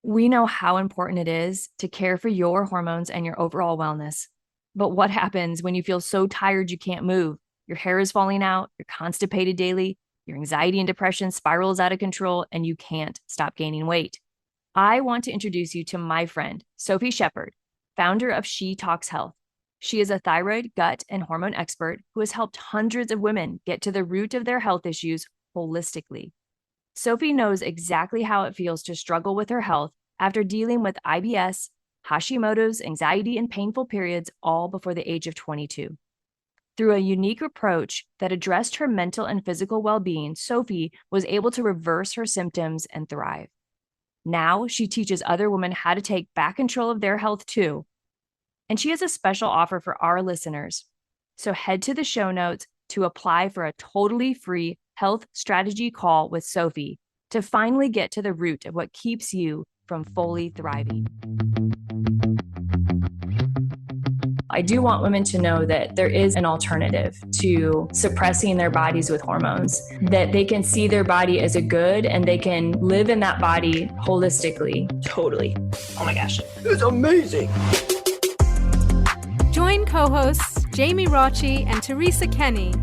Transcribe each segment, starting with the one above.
We know how important it is to care for your hormones and your overall wellness. But what happens when you feel so tired you can't move? Your hair is falling out, you're constipated daily, your anxiety and depression spirals out of control, and you can't stop gaining weight. I want to introduce you to my friend, Sophie Shepard, founder of She Talks Health. She is a thyroid, gut, and hormone expert who has helped hundreds of women get to the root of their health issues holistically. Sophie knows exactly how it feels to struggle with her health after dealing with IBS, Hashimoto's, anxiety, and painful periods all before the age of 22. Through a unique approach that addressed her mental and physical well-being, Sophie was able to reverse her symptoms and thrive. Now she teaches other women how to take back control of their health too. And she has a special offer for our listeners. So head to the show notes to apply for a totally free health strategy call with Sophie to finally get to the root of what keeps you from fully thriving. I do want women to know that there is an alternative to suppressing their bodies with hormones, that they can see their body as a good and they can live in that body holistically. Totally. Oh my gosh. It's amazing. Join co-hosts Jamie Rocci and Teresa Kenny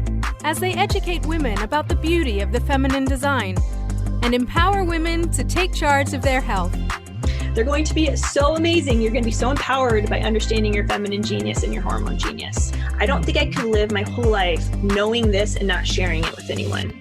as they educate women about the beauty of the feminine design and empower women to take charge of their health. They're going to be so amazing. You're going to be so empowered by understanding your feminine genius and your hormone genius. I don't think I could live my whole life knowing this and not sharing it with anyone.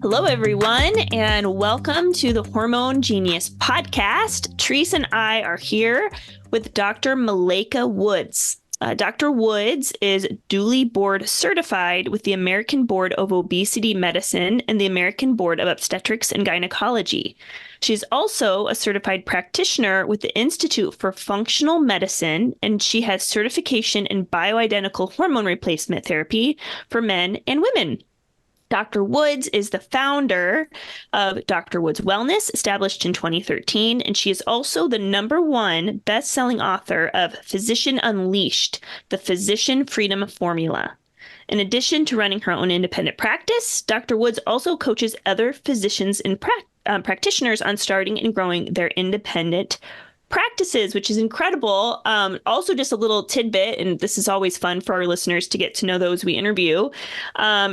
Hello, everyone, and welcome to the Hormone Genius podcast. Teresa and I are here with Dr. Malaika Woods. Dr. Woods is duly board certified with the American Board of Obesity Medicine and the American Board of Obstetrics and Gynecology. She's also a certified practitioner with the Institute for Functional Medicine, and she has certification in bioidentical hormone replacement therapy for men and women. Dr. Woods is the founder of Dr. Woods Wellness, established in 2013, and she is also the #1 best-selling author of Physician Unleashed, the Physician Freedom Formula. In addition to running her own independent practice, Dr. Woods also coaches other physicians and practitioners on starting and growing their independent practices, which is incredible. Also, just a little tidbit, and this is always fun for our listeners to get to know those we interview.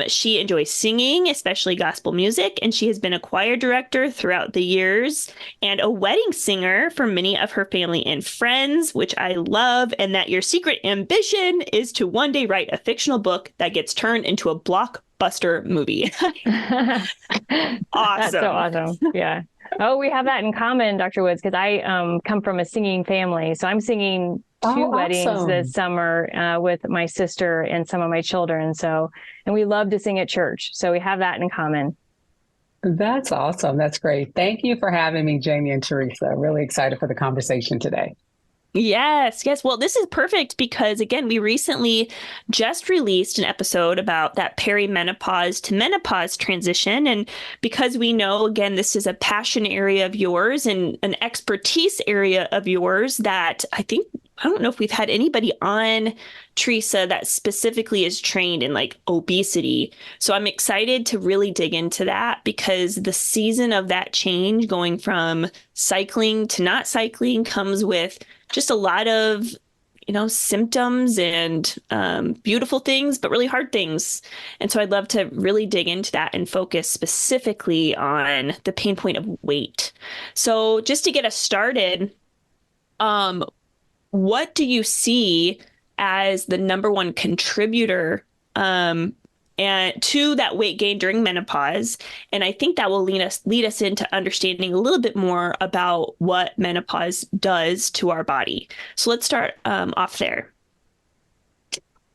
She enjoys singing, especially gospel music, and she has been a choir director throughout the years and a wedding singer for many of her family and friends, which I love, and that your secret ambition is to one day write a fictional book that gets turned into a blockbuster movie. Awesome. That's so awesome. Yeah. Oh, we have that in common, Dr. Woods, because I come from a singing family. So I'm singing two weddings this summer with my sister and some of my children. And we love to sing at church. So we have that in common. That's awesome. That's great. Thank you for having me, Jamie and Teresa. Really excited for the conversation today. Yes. Well, this is perfect because, again, we recently just released an episode about that perimenopause to menopause transition. And because we know, again, this is a passion area of yours and an expertise area of yours that I don't know if we've had anybody on, Teresa, that specifically is trained in like obesity. So I'm excited to really dig into that because the season of that change going from cycling to not cycling comes with just a lot of, symptoms and beautiful things, but really hard things. And so I'd love to really dig into that and focus specifically on the pain point of weight. So just to get us started, what do you see as the #1 contributor and to that weight gain during menopause? And I think that will lead us into understanding a little bit more about what menopause does to our body. So let's start off there.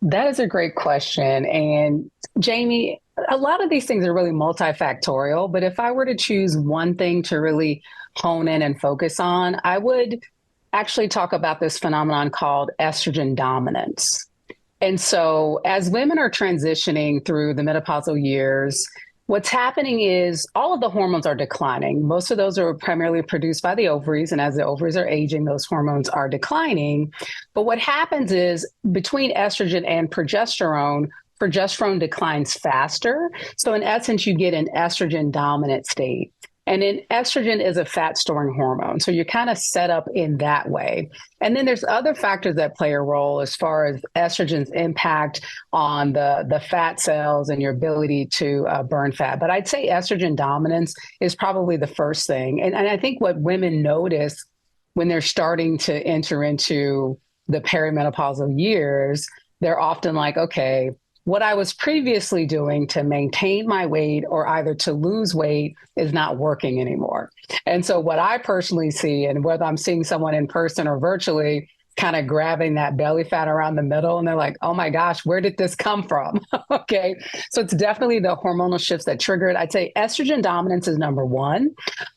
That is a great question. And Jamie, a lot of these things are really multifactorial, but if I were to choose one thing to really hone in and focus on, I would actually talk about this phenomenon called estrogen dominance. And so as women are transitioning through the menopausal years, what's happening is all of the hormones are declining. Most of those are primarily produced by the ovaries. And as the ovaries are aging, those hormones are declining. But what happens is between estrogen and progesterone, progesterone declines faster. So in essence, you get an estrogen dominant state. And then estrogen is a fat storing hormone. So you're kind of set up in that way. And then there's other factors that play a role as far as estrogen's impact on the fat cells and your ability to burn fat. But I'd say estrogen dominance is probably the first thing. And I think what women notice when they're starting to enter into the perimenopausal years, they're often like, okay, what I was previously doing to maintain my weight or either to lose weight is not working anymore. And so what I personally see, and whether I'm seeing someone in person or virtually, kind of grabbing that belly fat around the middle, and they're like, oh my gosh, where did this come from? Okay. So it's definitely the hormonal shifts that trigger it. I'd say estrogen dominance is number one.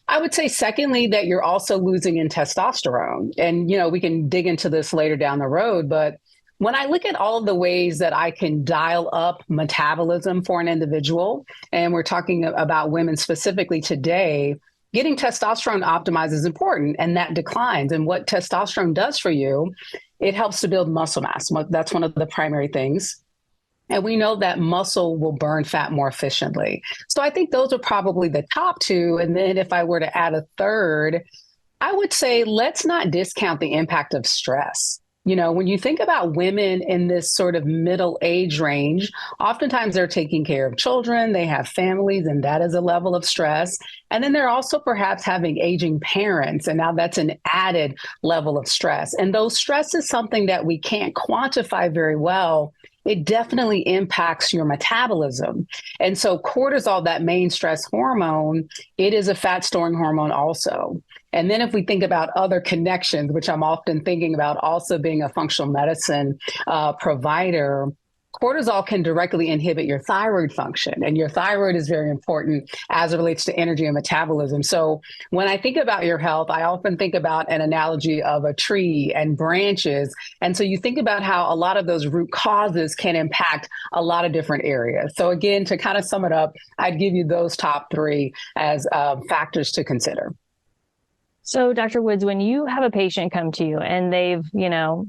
I would say, secondly, that you're also losing in testosterone. And, we can dig into this later down the road, but when I look at all of the ways that I can dial up metabolism for an individual, and we're talking about women specifically today, getting testosterone optimized is important, and that declines. And what testosterone does for you, it helps to build muscle mass. That's one of the primary things. And we know that muscle will burn fat more efficiently. So I think those are probably the top two. And then if I were to add a third, I would say let's not discount the impact of stress. When you think about women in this sort of middle age range, oftentimes they're taking care of children, they have families, and that is a level of stress. And then they're also perhaps having aging parents, and now that's an added level of stress. And though stress is something that we can't quantify very well, it definitely impacts your metabolism. And so cortisol, that main stress hormone, it is a fat storing hormone also. And then if we think about other connections, which I'm often thinking about also being a functional medicine provider, cortisol can directly inhibit your thyroid function. And your thyroid is very important as it relates to energy and metabolism. So when I think about your health, I often think about an analogy of a tree and branches. And so you think about how a lot of those root causes can impact a lot of different areas. So again, to kind of sum it up, I'd give you those top three as factors to consider. So, Dr. Woods, when you have a patient come to you and they've,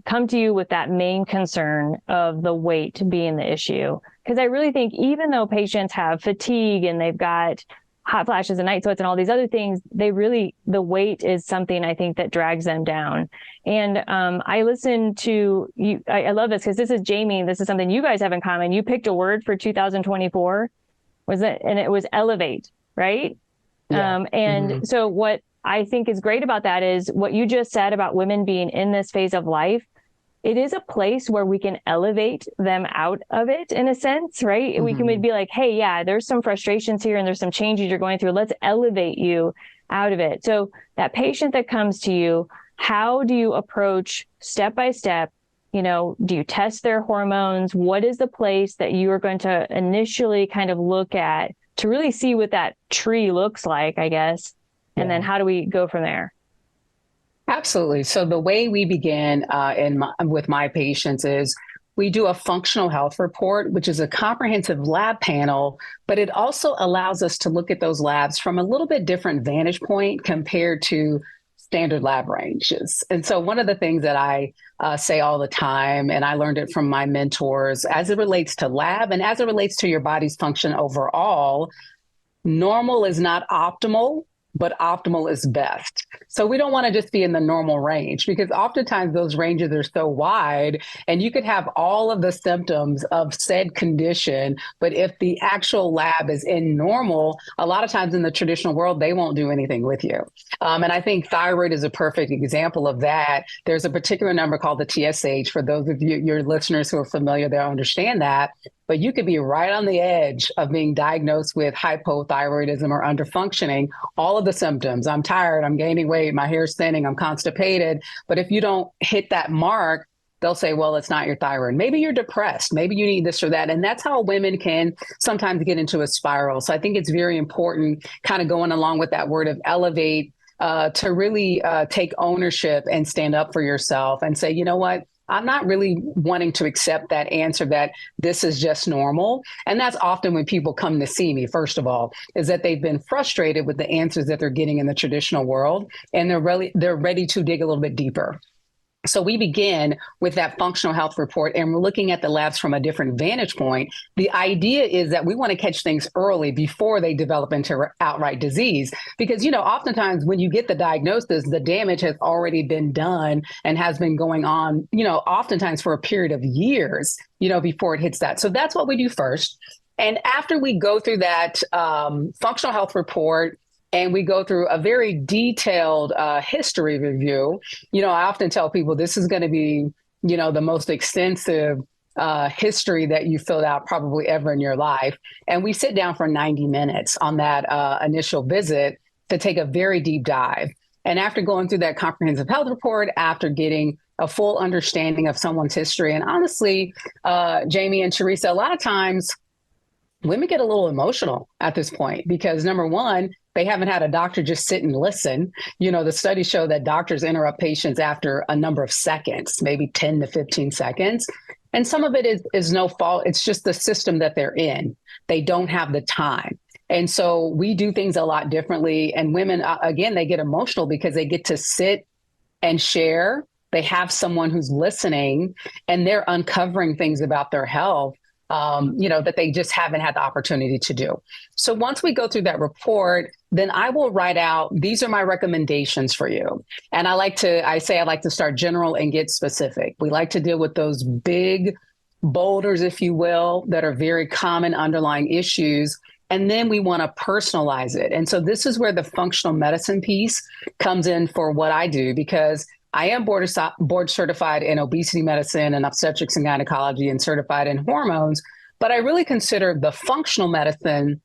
come to you with that main concern of the weight being the issue, because I really think even though patients have fatigue and they've got hot flashes and night sweats and all these other things, the weight is something I think that drags them down. And I listen to you. I love this because this is Jamie. This is something you guys have in common. You picked a word for 2024, and it was elevate, right? Yeah. So what I think is great about that is what you just said about women being in this phase of life. It is a place where we can elevate them out of it in a sense, right? Mm-hmm. We can be like, hey, yeah, there's some frustrations here and there's some changes you're going through. Let's elevate you out of it. So that patient that comes to you, how do you approach step by step? Do you test their hormones? What is the place that you are going to initially kind of look at to really see what that tree looks like, I guess? And then how do we go from there? Absolutely. So the way we begin with my patients is we do a functional health report, which is a comprehensive lab panel, but it also allows us to look at those labs from a little bit different vantage point compared to standard lab ranges. And so one of the things that I say all the time, and I learned it from my mentors, as it relates to lab and as it relates to your body's function overall, normal is not optimal, but optimal is best. So we don't want to just be in the normal range because oftentimes those ranges are so wide and you could have all of the symptoms of said condition, but if the actual lab is in normal, a lot of times in the traditional world, they won't do anything with you. And I think thyroid is a perfect example of that. There's a particular number called the TSH. For those of you, your listeners who are familiar, they'll understand that. But you could be right on the edge of being diagnosed with hypothyroidism or underfunctioning, all of the symptoms. I'm tired, I'm gaining weight, my hair's thinning, I'm constipated. But if you don't hit that mark, they'll say, well, it's not your thyroid. Maybe you're depressed. Maybe you need this or that. And that's how women can sometimes get into a spiral. So I think it's very important, kind of going along with that word of elevate, to really take ownership and stand up for yourself and say, you know what? I'm not really wanting to accept that answer that this is just normal. And that's often when people come to see me, first of all, is that they've been frustrated with the answers that they're getting in the traditional world. And they're ready to dig a little bit deeper. So we begin with that functional health report, and we're looking at the labs from a different vantage point. The idea is that we want to catch things early before they develop into outright disease, because, oftentimes when you get the diagnosis, the damage has already been done and has been going on, oftentimes for a period of years, before it hits that. So that's what we do first. And after we go through that functional health report, and we go through a very detailed history review. I often tell people this is going to be, the most extensive history that you filled out probably ever in your life. And we sit down for 90 minutes on that initial visit to take a very deep dive. And after going through that comprehensive health report, after getting a full understanding of someone's history, and honestly, Jamie and Teresa, a lot of times women get a little emotional at this point because, number one, they haven't had a doctor just sit and listen. The studies show that doctors interrupt patients after a number of seconds, maybe 10 to 15 seconds. And some of it is no fault. It's just the system that they're in. They don't have the time. And so we do things a lot differently. And women, again, they get emotional because they get to sit and share. They have someone who's listening, and they're uncovering things about their health that they just haven't had the opportunity to do. So once we go through that report, then I will write out, these are my recommendations for you. And I like to start general and get specific. We like to deal with those big boulders, if you will, that are very common underlying issues. And then we want to personalize it. And so this is where the functional medicine piece comes in for what I do, because I am board certified in obesity medicine and obstetrics and gynecology and certified in hormones, but I really consider the functional medicine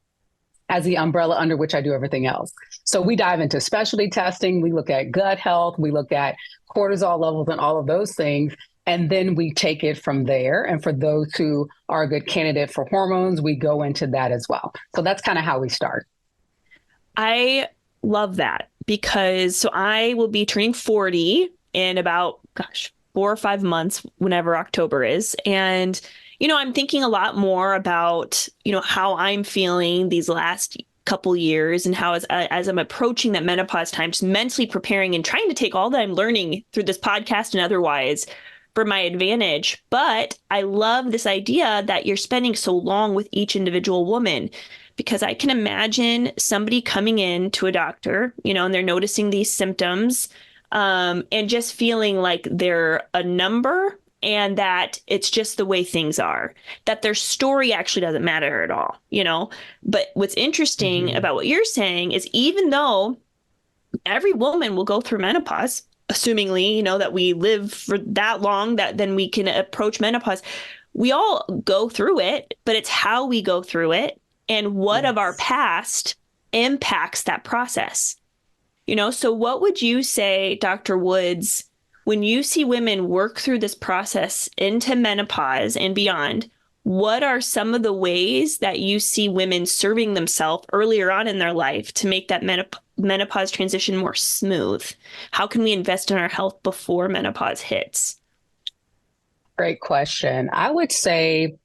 as the umbrella under which I do everything else. So we dive into specialty testing, we look at gut health, we look at cortisol levels and all of those things, and then we take it from there. And for those who are a good candidate for hormones, we go into that as well. So that's kind of how we start. I love that because I will be turning 40 in about, 4 or 5 months, whenever October is. And, I'm thinking a lot more about, how I'm feeling these last couple years and how as I'm approaching that menopause time, just mentally preparing and trying to take all that I'm learning through this podcast and otherwise for my advantage. But I love this idea that you're spending so long with each individual woman, because I can imagine somebody coming in to a doctor, and they're noticing these symptoms, and just feeling like they're a number and that it's just the way things are, that their story actually doesn't matter at all, But what's interesting about what you're saying is, even though every woman will go through menopause, assumingly, that we live for that long, that then we can approach menopause, we all go through it, but it's how we go through it and what of our past impacts that process. So what would you say, Dr. Woods, when you see women work through this process into menopause and beyond, what are some of the ways that you see women serving themselves earlier on in their life to make that menopause transition more smooth? How can we invest in our health before menopause hits? Great question. I would say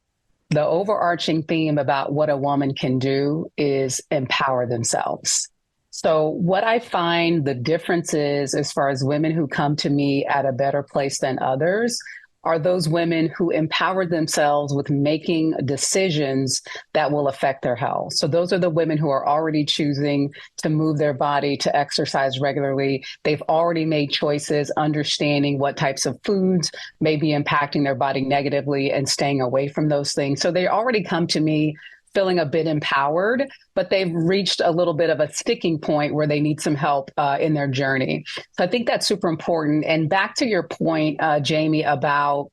the overarching theme about what a woman can do is empower themselves. So what I find the difference is, as far as women who come to me at a better place than others, are those women who empower themselves with making decisions that will affect their health. So those are the women who are already choosing to move their body, to exercise regularly. They've already made choices, understanding what types of foods may be impacting their body negatively and staying away from those things. So they already come to me feeling a bit empowered, but they've reached a little bit of a sticking point where they need some help in their journey. So I think that's super important. And back to your point, Jamie, about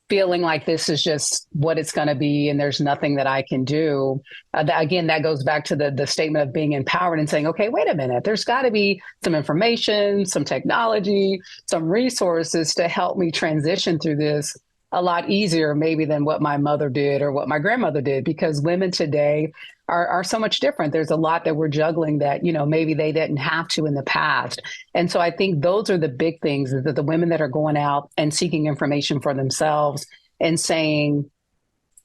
feeling like this is just what it's going to be and there's nothing that I can do. Again, that goes back to the statement of being empowered and saying, okay, wait a minute, there's got to be some information, some technology, some resources to help me transition through this a lot easier maybe than what my mother did or what my grandmother did, because women today are so much different. There's a lot that we're juggling that, maybe they didn't have to in the past. And so I think those are the big things, is that the women that are going out and seeking information for themselves and saying,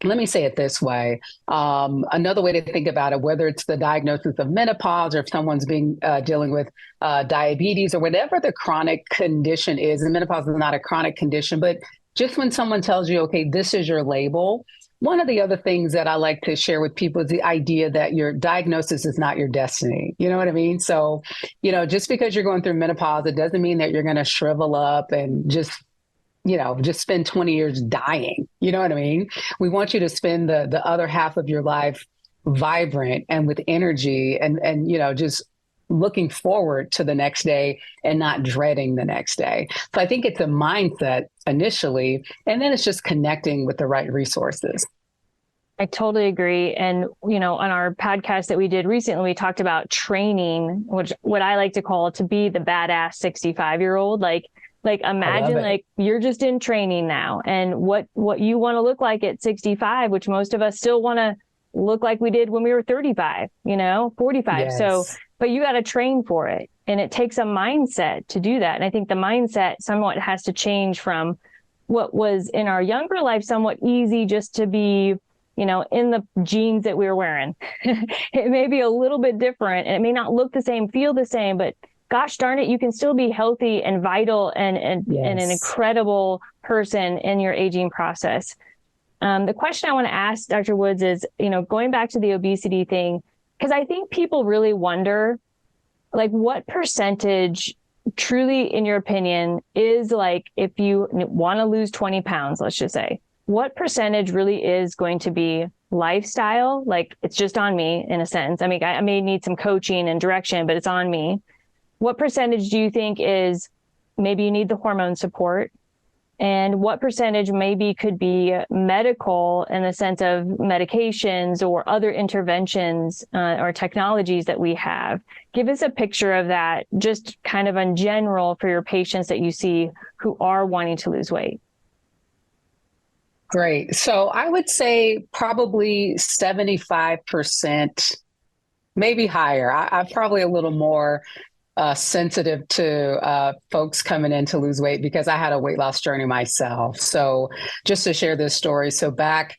let me say it this way. Another way to think about it, whether it's the diagnosis of menopause or if someone's being dealing with diabetes or whatever the chronic condition is, and menopause is not a chronic condition, but just when someone tells you, okay, this is your label, one of the other things that I like to share with people is the idea that your diagnosis is not your destiny. You know what I mean? So, just because you're going through menopause, it doesn't mean that you're going to shrivel up and just spend 20 years dying. You know what I mean? We want you to spend the other half of your life vibrant and with energy and just looking forward to the next day and not dreading the next day. So I think it's a mindset initially, and then it's just connecting with the right resources. I totally agree. And, on our podcast that we did recently, we talked about training, which what I like to call to be the badass 65-year-old. Like imagine like you're just in training now, and what you want to look like at 65, which most of us still want to look like we did when we were 35, 45. Yes. So, but you got to train for it. And it takes a mindset to do that. And I think the mindset somewhat has to change from what was in our younger life, somewhat easy just to be, in the jeans that we were wearing. It may be a little bit different and it may not look the same, feel the same, but gosh darn it, you can still be healthy and vital and an incredible person in your aging process. The question I want to ask Dr. Woods is, going back to the obesity thing, because I think people really wonder, like, what percentage truly, in your opinion, is like, if you want to lose 20 pounds, let's just say, what percentage really is going to be lifestyle? Like, it's just on me in a sense. I mean, I may need some coaching and direction, but it's on me. What percentage do you think is maybe you need the hormone support? And what percentage maybe could be medical in the sense of medications or other interventions or technologies that we have? Give us a picture of that, just kind of in general for your patients that you see who are wanting to lose weight. Great. So I would say probably 75%, maybe higher. I'm probably a little more sensitive to folks coming in to lose weight because I had a weight loss journey myself. So just to share this story. So back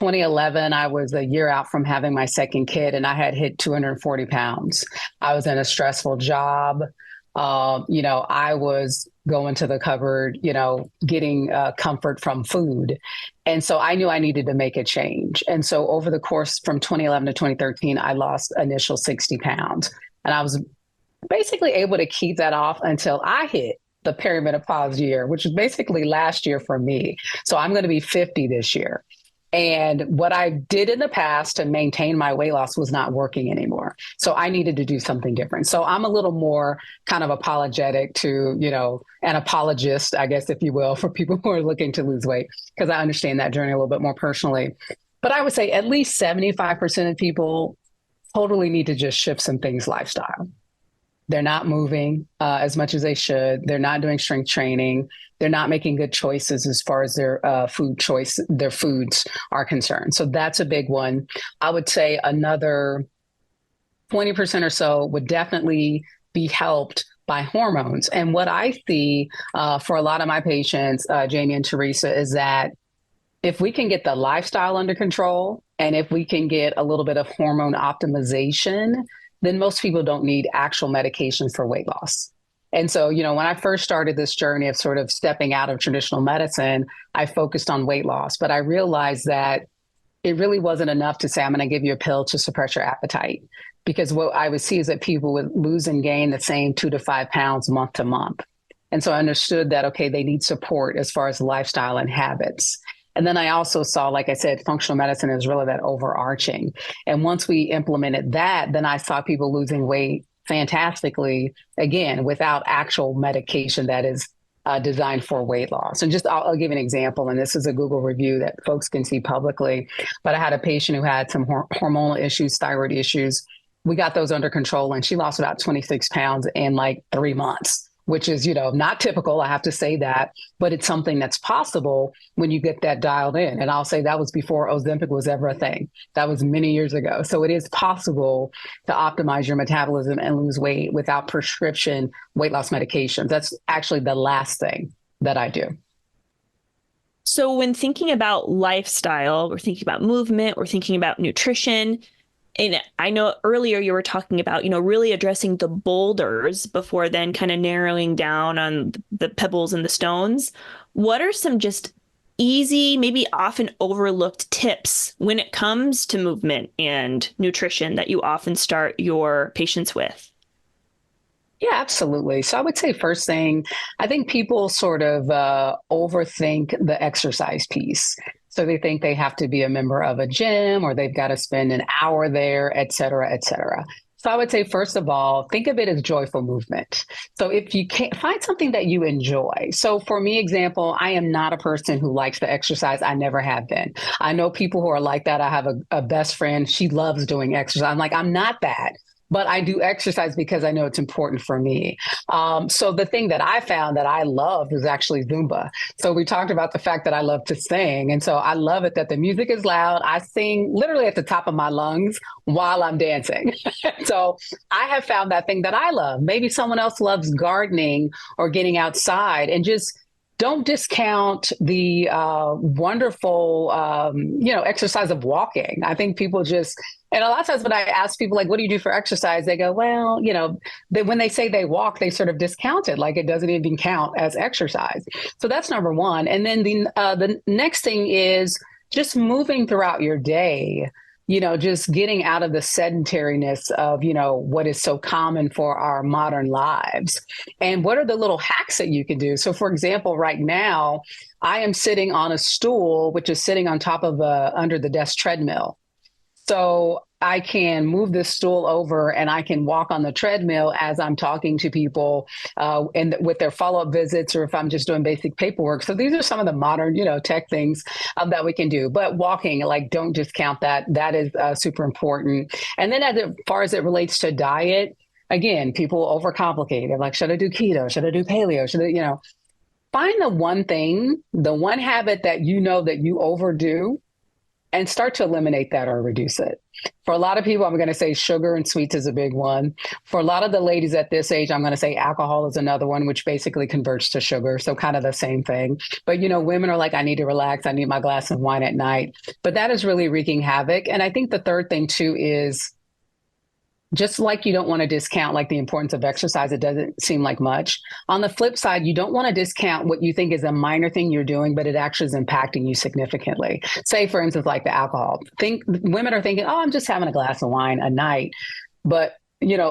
2011, I was a year out from having my second kid and I had hit 240 pounds. I was in a stressful job. I was going to the cupboard, getting comfort from food. And so I knew I needed to make a change. And so over the course from 2011 to 2013, I lost initial 60 pounds. And I was basically able to keep that off until I hit the perimenopause year, which is basically last year for me. So I'm going to be 50 this year. And what I did in the past to maintain my weight loss was not working anymore. So I needed to do something different. So I'm a little more kind of apologetic to, an apologist, I guess, if you will, for people who are looking to lose weight, because I understand that journey a little bit more personally. But I would say at least 75% of people totally need to just shift some things lifestyle. They're not moving as much as they should. They're not doing strength training. They're not making good choices as far as their their foods are concerned. So that's a big one. I would say another 20% or so would definitely be helped by hormones. And what I see for a lot of my patients, Jamie and Teresa, is that if we can get the lifestyle under control and if we can get a little bit of hormone optimization, then most people don't need actual medication for weight loss. And so, when I first started this journey of sort of stepping out of traditional medicine, I focused on weight loss, but I realized that it really wasn't enough to say, I'm going to give you a pill to suppress your appetite. Because what I would see is that people would lose and gain the same 2 to 5 pounds month to month. And so I understood that, okay, they need support as far as lifestyle and habits. And then I also saw, like I said, functional medicine is really that overarching. And once we implemented that, then I saw people losing weight fantastically, again, without actual medication that is designed for weight loss. And just, I'll give an example, and this is a Google review that folks can see publicly, but I had a patient who had some hormonal issues, thyroid issues. We got those under control and she lost about 26 pounds in like 3 months, which is, not typical. I have to say that, but it's something that's possible when you get that dialed in. And I'll say that was before Ozempic was ever a thing. That was many years ago. So it is possible to optimize your metabolism and lose weight without prescription weight loss medications. That's actually the last thing that I do. So when thinking about lifestyle, we're thinking about movement, we're thinking about nutrition. And I know earlier you were talking about, really addressing the boulders before then kind of narrowing down on the pebbles and the stones. What are some just easy, maybe often overlooked tips when it comes to movement and nutrition that you often start your patients with? Yeah, absolutely. So I would say first thing, I think people sort of overthink the exercise piece. So they think they have to be a member of a gym or they've got to spend an hour there, et cetera, et cetera. So I would say, first of all, think of it as joyful movement. So if you can't find something that you enjoy. So for me, example, I am not a person who likes to exercise. I never have been. I know people who are like that. I have a best friend. She loves doing exercise. I'm like, I'm not that, but I do exercise because I know it's important for me. So the thing that I found that I loved was actually Zumba. So we talked about the fact that I love to sing. And so I love it that the music is loud. I sing literally at the top of my lungs while I'm dancing. So I have found that thing that I love. Maybe someone else loves gardening or getting outside, and just don't discount the wonderful, exercise of walking. I think people just, and a lot of times when I ask people, like, what do you do for exercise? They go, well, when they say they walk, they sort of discount it, like it doesn't even count as exercise. So that's number one. And then the next thing is just moving throughout your day, just getting out of the sedentariness of, what is so common for our modern lives. And what are the little hacks that you can do? So for example, right now, I am sitting on a stool, which is sitting on top of under the desk treadmill. So I can move this stool over and I can walk on the treadmill as I'm talking to people and with their follow-up visits, or if I'm just doing basic paperwork. So these are some of the modern, tech things that we can do. But walking, like, don't discount that. That is super important. And then far as it relates to diet, again, people overcomplicate. They're like, should I do keto? Should I do paleo? Should I, find the one thing, the one habit that that you overdo, and start to eliminate that or reduce it. For a lot of people, I'm going to say sugar and sweets is a big one. For a lot of the ladies at this age, I'm going to say alcohol is another one, which basically converts to sugar. So kind of the same thing. But, women are like, I need to relax. I need my glass of wine at night. But that is really wreaking havoc. And I think the third thing too is, just like you don't want to discount like the importance of exercise, it doesn't seem like much. On the flip side, you don't want to discount what you think is a minor thing you're doing, but it actually is impacting you significantly. Say, for instance, like the alcohol. Women are thinking, oh, I'm just having a glass of wine a night. But,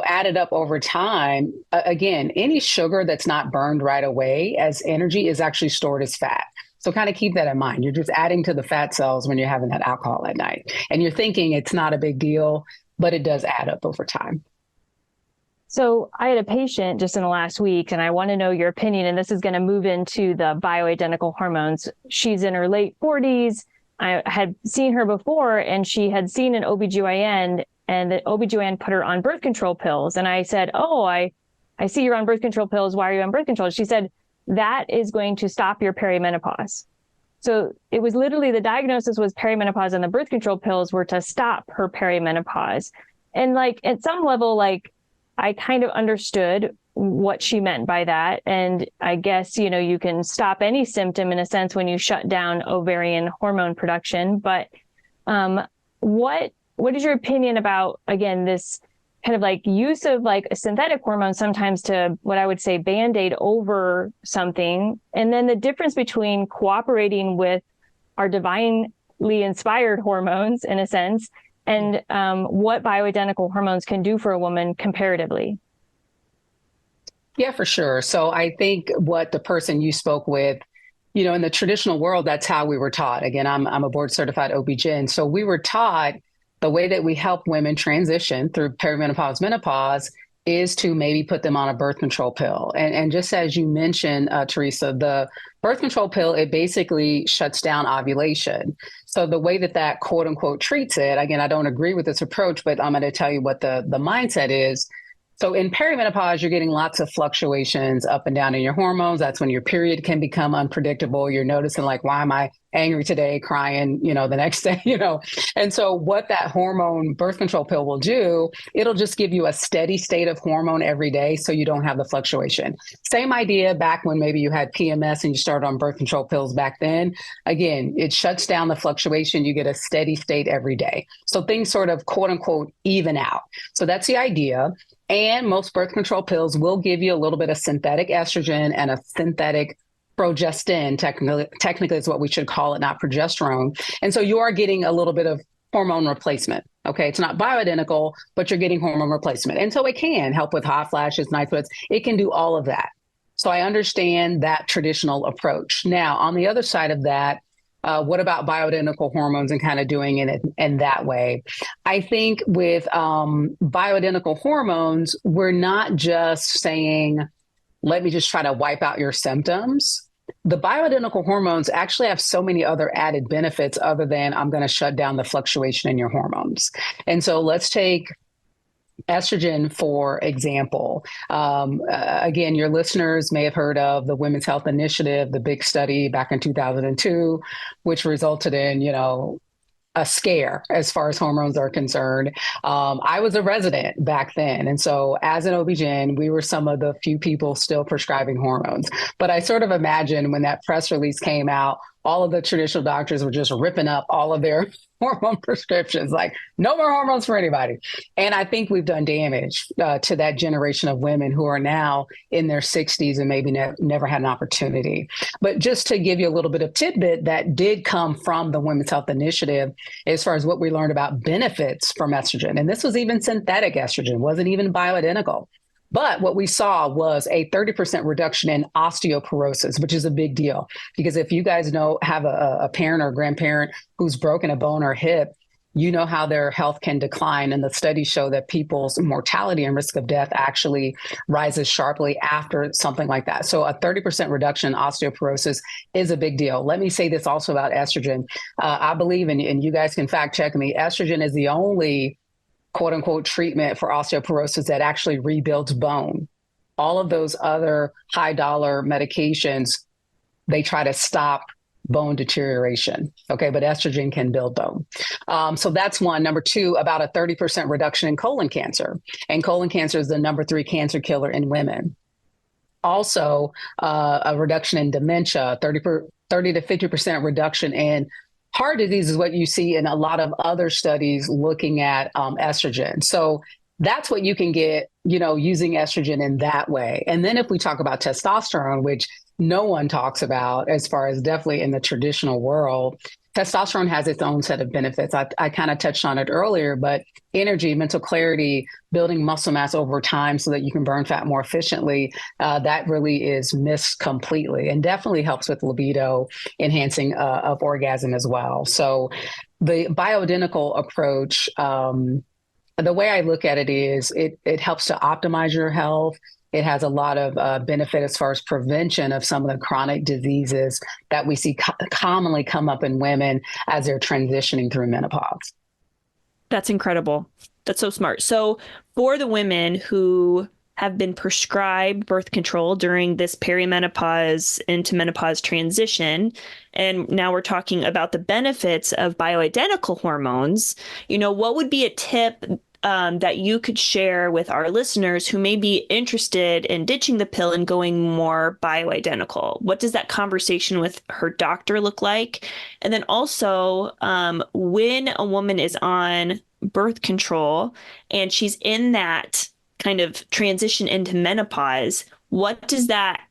added up over time, again, any sugar that's not burned right away as energy is actually stored as fat. So kind of keep that in mind. You're just adding to the fat cells when you're having that alcohol at night. And you're thinking it's not a big deal, but it does add up over time. So I had a patient just in the last week, and I want to know your opinion, and this is going to move into the bioidentical hormones. She's in her late 40s. I had seen her before, and she had seen an OBGYN, and the OBGYN put her on birth control pills. And I said, oh, I see you're on birth control pills. Why are you on birth control? She said, that is going to stop your perimenopause. So it was literally the diagnosis was perimenopause, and the birth control pills were to stop her perimenopause. And like at some level, like I kind of understood what she meant by that. And I guess, you can stop any symptom in a sense when you shut down ovarian hormone production. But what is your opinion about, again, this kind of like use of like a synthetic hormone sometimes to what I would say Band-Aid over something, and then the difference between cooperating with our divinely inspired hormones in a sense, and what bioidentical hormones can do for a woman comparatively? Yeah, for sure. So I think what the person you spoke with, in the traditional world, that's how we were taught. Again, I'm a board certified OB-GYN. So we were taught the way that we help women transition through perimenopause, menopause is to maybe put them on a birth control pill. And just as you mentioned, Teresa, the birth control pill, it basically shuts down ovulation. So the way that quote unquote treats it, again, I don't agree with this approach, but I'm going to tell you what the mindset is. So in perimenopause, you're getting lots of fluctuations up and down in your hormones. That's when your period can become unpredictable. You're noticing like, why am I angry today, crying, the next day, And so what that hormone birth control pill will do, it'll just give you a steady state of hormone every day so you don't have the fluctuation. Same idea back when maybe you had PMS and you started on birth control pills back then. Again, it shuts down the fluctuation. You get a steady state every day. So things sort of quote unquote even out. So that's the idea. And most birth control pills will give you a little bit of synthetic estrogen and a synthetic progestin, technically is what we should call it, not progesterone. And so you are getting a little bit of hormone replacement. Okay. It's not bioidentical, but you're getting hormone replacement. And so it can help with hot flashes, night sweats. It can do all of that. So I understand that traditional approach. Now, on the other side of that, what about bioidentical hormones and kind of doing it in that way? I think with bioidentical hormones, we're not just saying, let me just try to wipe out your symptoms. The bioidentical hormones actually have so many other added benefits other than I'm going to shut down the fluctuation in your hormones. And so let's take estrogen, for example. Again, your listeners may have heard of the Women's Health Initiative, the big study back in 2002, which resulted in, a scare as far as hormones are concerned. I was a resident back then. And so as an OB-GYN, we were some of the few people still prescribing hormones. But I sort of imagine when that press release came out, all of the traditional doctors were just ripping up all of their hormone prescriptions, like no more hormones for anybody. And I think we've done damage to that generation of women who are now in their 60s and maybe never had an opportunity. But just to give you a little bit of tidbit that did come from the Women's Health Initiative, as far as what we learned about benefits from estrogen. And this was even synthetic estrogen, wasn't even bioidentical. But what we saw was a 30% reduction in osteoporosis, which is a big deal. Because if you guys have a parent or a grandparent who's broken a bone or hip, you know how their health can decline. And the studies show that people's mortality and risk of death actually rises sharply after something like that. So a 30% reduction in osteoporosis is a big deal. Let me say this also about estrogen. I believe, and you guys can fact check me, estrogen is the only quote unquote treatment for osteoporosis that actually rebuilds bone. All of those other high dollar medications, they try to stop bone deterioration. Okay. But estrogen can build bone. So that's one. Number two, about a 30% reduction in colon cancer. And colon cancer is the number 3 cancer killer in women. Also, a reduction in dementia, 30 to 50% reduction in heart disease is what you see in a lot of other studies looking at estrogen. So that's what you can get, using estrogen in that way. And then if we talk about testosterone, which no one talks about as far as definitely in the traditional world, testosterone has its own set of benefits. I kind of touched on it earlier, but energy, mental clarity, building muscle mass over time so that you can burn fat more efficiently, that really is missed completely and definitely helps with libido, enhancing of orgasm as well. So the bioidentical approach, the way I look at it is it helps to optimize your health. It has a lot of benefit as far as prevention of some of the chronic diseases that we see commonly come up in women as they're transitioning through menopause. That's incredible. That's so smart. So for the women who have been prescribed birth control during this perimenopause into menopause transition, and now we're talking about the benefits of bioidentical hormones, what would be a tip that you could share with our listeners who may be interested in ditching the pill and going more bioidentical? What does that conversation with her doctor look like? And then also, when a woman is on birth control and she's in that kind of transition into menopause, what does that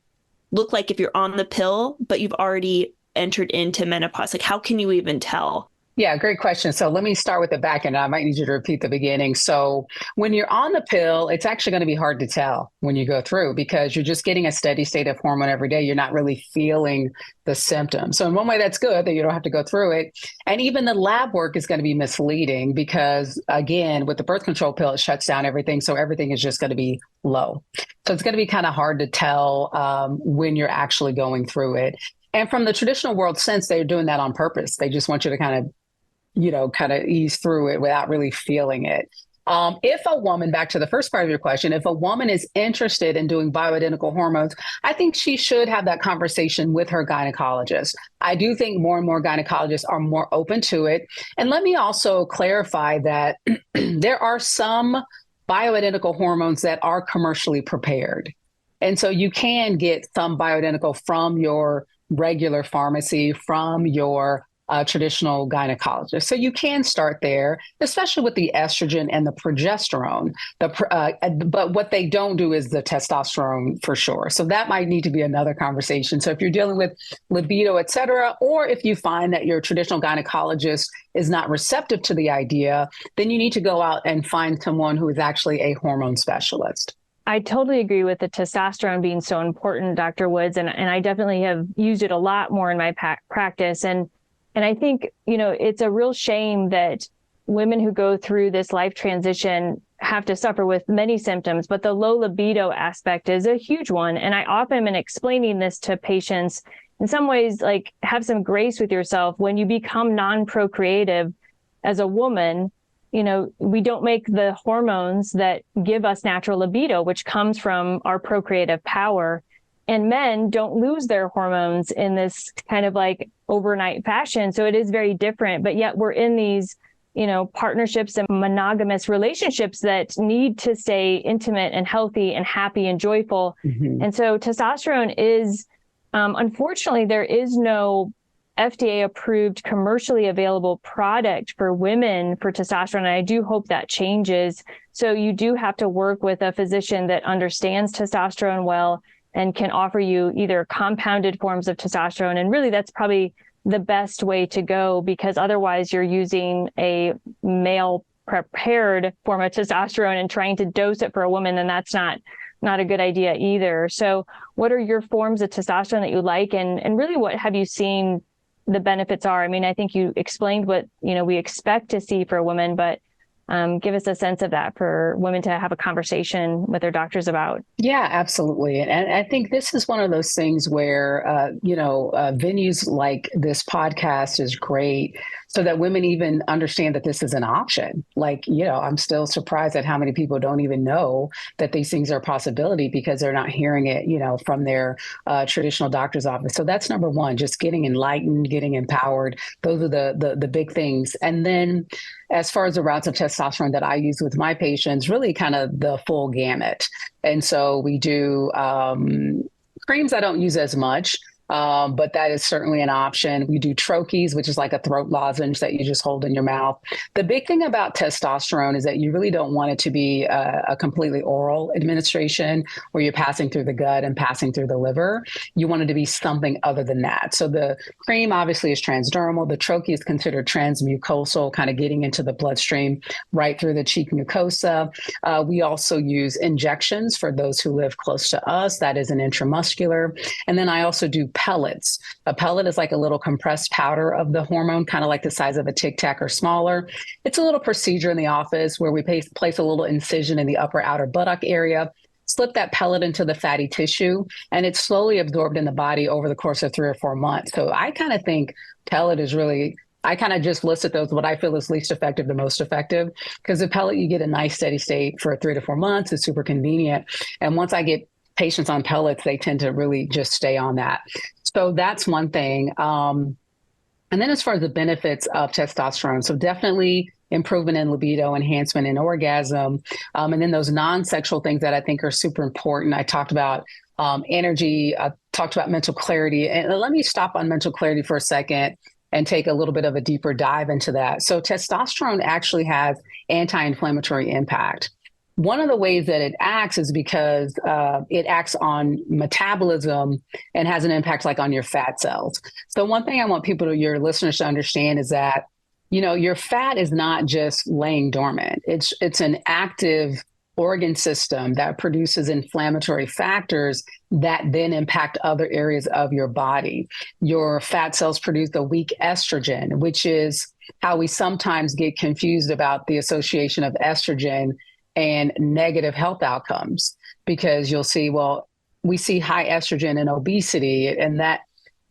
look like if you're on the pill, but you've already entered into menopause? Like, how can you even tell? Yeah, great question. So let me start with the back end. I might need you to repeat the beginning. So when you're on the pill, it's actually going to be hard to tell when you go through because you're just getting a steady state of hormone every day. You're not really feeling the symptoms. So in one way, that's good that you don't have to go through it. And even the lab work is going to be misleading because, again, with the birth control pill, it shuts down everything. So everything is just going to be low. So it's going to be kind of hard to tell when you're actually going through it. And from the traditional world sense, they're doing that on purpose. They just want you to kind of ease through it without really feeling it. If a woman, back to the first part of your question, if a woman is interested in doing bioidentical hormones, I think she should have that conversation with her gynecologist. I do think more and more gynecologists are more open to it. And let me also clarify that there are some bioidentical hormones that are commercially prepared. And so you can get some bioidentical from your regular pharmacy, from your traditional gynecologist. So you can start there, especially with the estrogen and the progesterone. But what they don't do is the testosterone for sure. So that might need to be another conversation. So if you're dealing with libido, et cetera, or if you find that your traditional gynecologist is not receptive to the idea, then you need to go out and find someone who is actually a hormone specialist. I totally agree with the testosterone being so important, Dr. Woods, and I definitely have used it a lot more in my practice. And I think, it's a real shame that women who go through this life transition have to suffer with many symptoms, but the low libido aspect is a huge one. And I often am explaining this to patients in some ways, like, have some grace with yourself. When you become non-procreative as a woman, we don't make the hormones that give us natural libido, which comes from our procreative power. And men don't lose their hormones in this kind of like overnight fashion. So it is very different, but yet we're in these, partnerships and monogamous relationships that need to stay intimate and healthy and happy and joyful. Mm-hmm. And so testosterone is, unfortunately, there is no FDA approved commercially available product for women for testosterone. And I do hope that changes. So you do have to work with a physician that understands testosterone well and can offer you either compounded forms of testosterone. And really, that's probably the best way to go, because otherwise you're using a male prepared form of testosterone and trying to dose it for a woman. And that's not a good idea either. So what are your forms of testosterone that you like? And really, what have you seen the benefits are? I mean, I think you explained what, we expect to see for a woman, but give us a sense of that for women to have a conversation with their doctors about. Yeah, absolutely. And I think this is one of those things where, venues like this podcast is great so that women even understand that this is an option. Like, I'm still surprised at how many people don't even know that these things are a possibility because they're not hearing it, from their traditional doctor's office. So that's number one, just getting enlightened, getting empowered. Those are the big things. And then as far as the routes of testosterone that I use with my patients, really kind of the full gamut. And so we do creams I don't use as much, but that is certainly an option. We do troches, which is like a throat lozenge that you just hold in your mouth. The big thing about testosterone is that you really don't want it to be a completely oral administration where you're passing through the gut and passing through the liver. You want it to be something other than that. So the cream obviously is transdermal. The troche is considered transmucosal, kind of getting into the bloodstream right through the cheek mucosa. We also use injections for those who live close to us. That is an intramuscular. And then I also do pellets. A pellet is like a little compressed powder of the hormone, kind of like the size of a Tic Tac or smaller. It's a little procedure in the office where we place a little incision in the upper outer buttock area, slip that pellet into the fatty tissue, and it's slowly absorbed in the body over the course of 3 or 4 months. So I kind of think pellet is really, I kind of just listed those, what I feel is least effective to most effective, because the pellet, you get a nice steady state for 3 to 4 months. It's super convenient. And once I get patients on pellets, they tend to really just stay on that. So that's one thing. And then as far as the benefits of testosterone, so definitely improvement in libido, enhancement in orgasm, and then those non-sexual things that I think are super important. I talked about energy, I talked about mental clarity. And let me stop on mental clarity for a second and take a little bit of a deeper dive into that. So testosterone actually has anti-inflammatory impact. One of the ways that it acts is because it acts on metabolism and has an impact like on your fat cells. So one thing I want your listeners to understand is that, your fat is not just laying dormant. It's an active organ system that produces inflammatory factors that then impact other areas of your body. Your fat cells produce the weak estrogen, which is how we sometimes get confused about the association of estrogen and negative health outcomes, because you'll see, we see high estrogen in obesity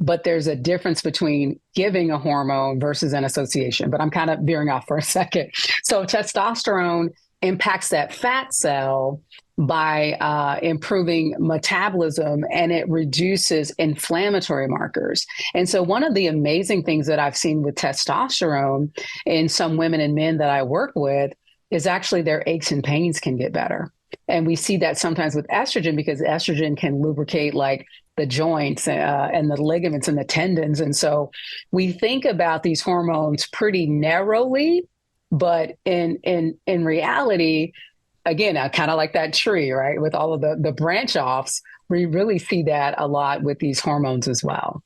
but there's a difference between giving a hormone versus an association. But I'm kind of veering off for a second. So testosterone impacts that fat cell by improving metabolism, and it reduces inflammatory markers. And so one of the amazing things that I've seen with testosterone in some women and men that I work with is actually their aches and pains can get better. And we see that sometimes with estrogen, because estrogen can lubricate like the joints and the ligaments and the tendons. And so we think about these hormones pretty narrowly, but in reality, again, kind of like that tree, right? With all of the branch offs, we really see that a lot with these hormones as well.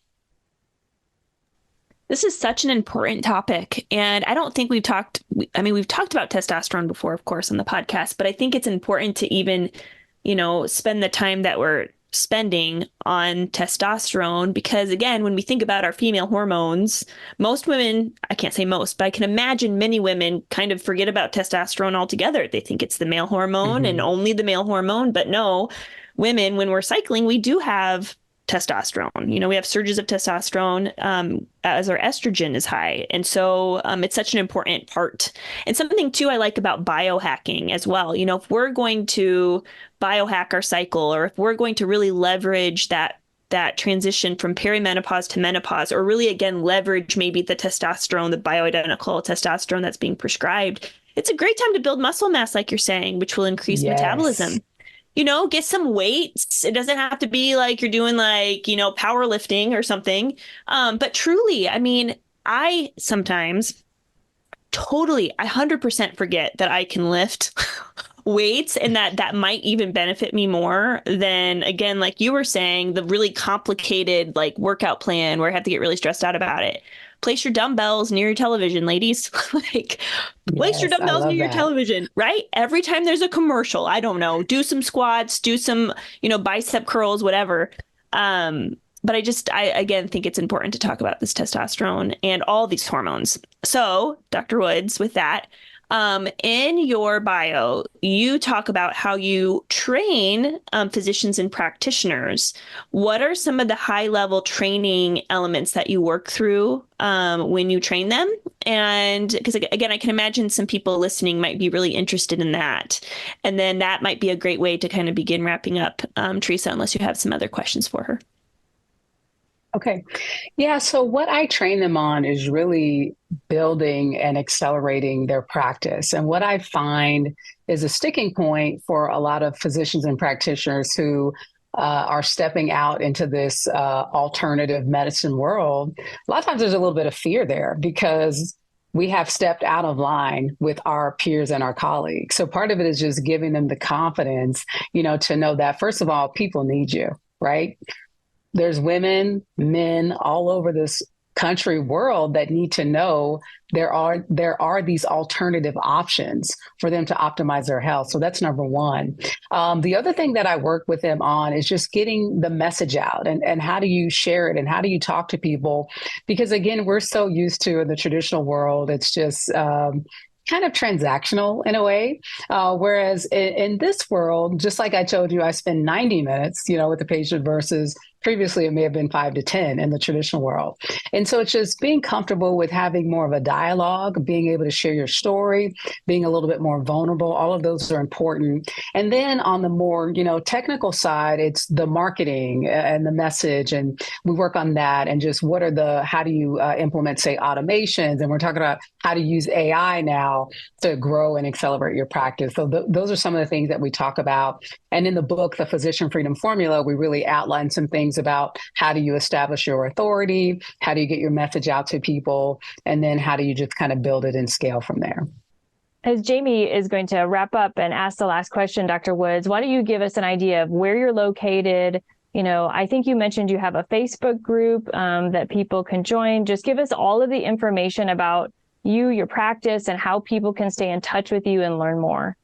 This is such an important topic. And I don't think we've talked about testosterone before, of course, on the podcast, but I think it's important to even, spend the time that we're spending on testosterone, because again, when we think about our female hormones, most women, I can't say most, but I can imagine many women kind of forget about testosterone altogether. They think it's the male hormone and only the male hormone, but no, women, when we're cycling, we do have testosterone. We have surges of testosterone as our estrogen is high. And so it's such an important part. And something too I like about biohacking as well. If we're going to biohack our cycle, or if we're going to really leverage that transition from perimenopause to menopause, or really, again, leverage maybe the testosterone, the bioidentical testosterone that's being prescribed, it's a great time to build muscle mass, like you're saying, which will increase metabolism. Get some weights. It doesn't have to be like you're doing powerlifting or something. But truly, I sometimes totally 100% forget that I can lift weights, and that might even benefit me more than, again, like you were saying, the really complicated workout plan where I have to get really stressed out about it. Place your dumbbells near your television, ladies. Place your dumbbells near your television, right? Every time there's a commercial, I don't know, do some squats, do some, bicep curls, whatever. But I again think it's important to talk about this testosterone and all these hormones. So, Dr. Woods, with that, in your bio, you talk about how you train physicians and practitioners. What are some of the high-level training elements that you work through when you train them? And because, again, I can imagine some people listening might be really interested in that. And then that might be a great way to kind of begin wrapping up, Teresa, unless you have some other questions for her. Okay. Yeah. So what I train them on is really building and accelerating their practice. And what I find is a sticking point for a lot of physicians and practitioners who are stepping out into this alternative medicine world. A lot of times there's a little bit of fear there because we have stepped out of line with our peers and our colleagues. So part of it is just giving them the confidence, to know that, first of all, people need you, right? There's women, men all over this country, world that need to know there are these alternative options for them to optimize their health. So that's number one. The other thing that I work with them on is just getting the message out and how do you share it and how do you talk to people? Because again, we're so used to, in the traditional world, it's just kind of transactional in a way. Whereas in this world, just like I told you, I spend 90 minutes, with the patient versus previously it may have been 5 to 10 in the traditional world. And so it's just being comfortable with having more of a dialogue, being able to share your story, being a little bit more vulnerable. All of those are important. And then on the more, technical side, it's the marketing and the message. And we work on that and just how do you implement, say, automations? And we're talking about how to use AI now to grow and accelerate your practice. So those are some of the things that we talk about. And in the book, The Physician Freedom Formula, we really outline some things about how do you establish your authority, how do you get your message out to people, and then how do you just kind of build it and scale from there. As Jamie is going to wrap up and ask the last question, Dr. Woods, why don't you give us an idea of where you're located? I think you mentioned you have a Facebook group that people can join. Just give us all of the information about you, your practice, and how people can stay in touch with you and learn more.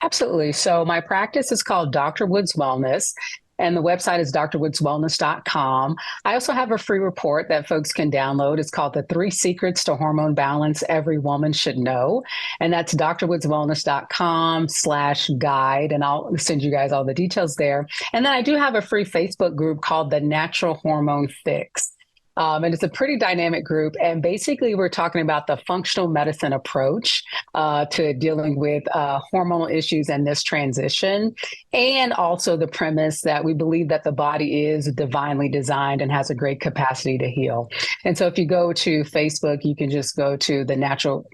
Absolutely. So my practice is called Dr. Woods Wellness, and the website is drwoodswellness.com. I also have a free report that folks can download. It's called The 3 Secrets to Hormone Balance Every Woman Should Know. And that's drwoodswellness.com/guide. And I'll send you guys all the details there. And then I do have a free Facebook group called The Natural Hormone Fix. And it's a pretty dynamic group. And basically, we're talking about the functional medicine approach to dealing with hormonal issues and this transition. And also the premise that we believe that the body is divinely designed and has a great capacity to heal. And so if you go to Facebook, you can just go to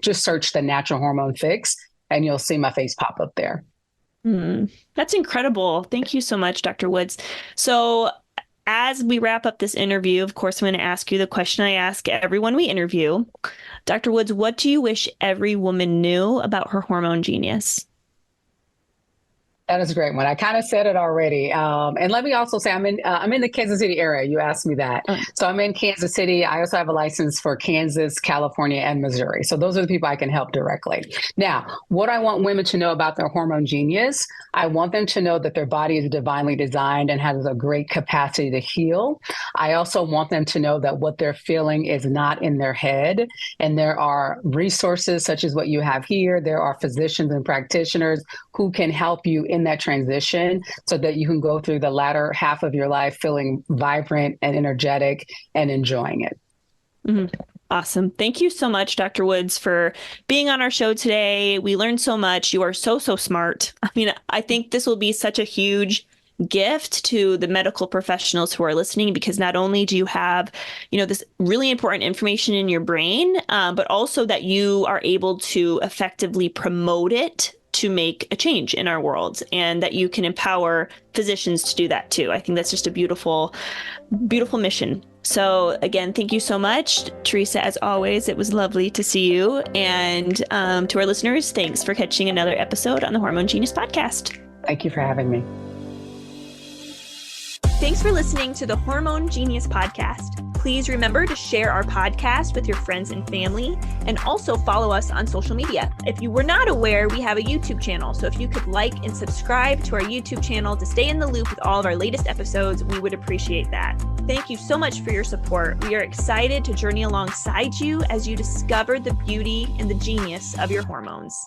just search the natural hormone fix, and you'll see my face pop up there. That's incredible. Thank you so much, Dr. Woods. So as we wrap up this interview, of course, I'm going to ask you the question I ask everyone we interview. Dr. Woods, what do you wish every woman knew about her hormone genius? That is a great one. I kind of said it already. And let me also say, I'm in the Kansas City area. You asked me that. So I'm in Kansas City. I also have a license for Kansas, California, and Missouri. So those are the people I can help directly. Now, what I want women to know about their hormone genius, I want them to know that their body is divinely designed and has a great capacity to heal. I also want them to know that what they're feeling is not in their head. And there are resources such as what you have here. There are physicians and practitioners who can help you in that transition so that you can go through the latter half of your life feeling vibrant and energetic and enjoying it. Mm-hmm. Awesome. Thank you so much, Dr. Woods, for being on our show today. We learned so much. You are so smart. I mean, I think this will be such a huge gift to the medical professionals who are listening, because not only do you have, this really important information in your brain, but also that you are able to effectively promote it to make a change in our world, and that you can empower physicians to do that too. I think that's just a beautiful, beautiful mission. So again, thank you so much, Teresa. As always, it was lovely to see you. And to our listeners, thanks for catching another episode on the Hormone Genius podcast. Thank you for having me. Thanks for listening to the Hormone Genius podcast. Please remember to share our podcast with your friends and family, and also follow us on social media. If you were not aware, we have a YouTube channel. So if you could like and subscribe to our YouTube channel to stay in the loop with all of our latest episodes, we would appreciate that. Thank you so much for your support. We are excited to journey alongside you as you discover the beauty and the genius of your hormones.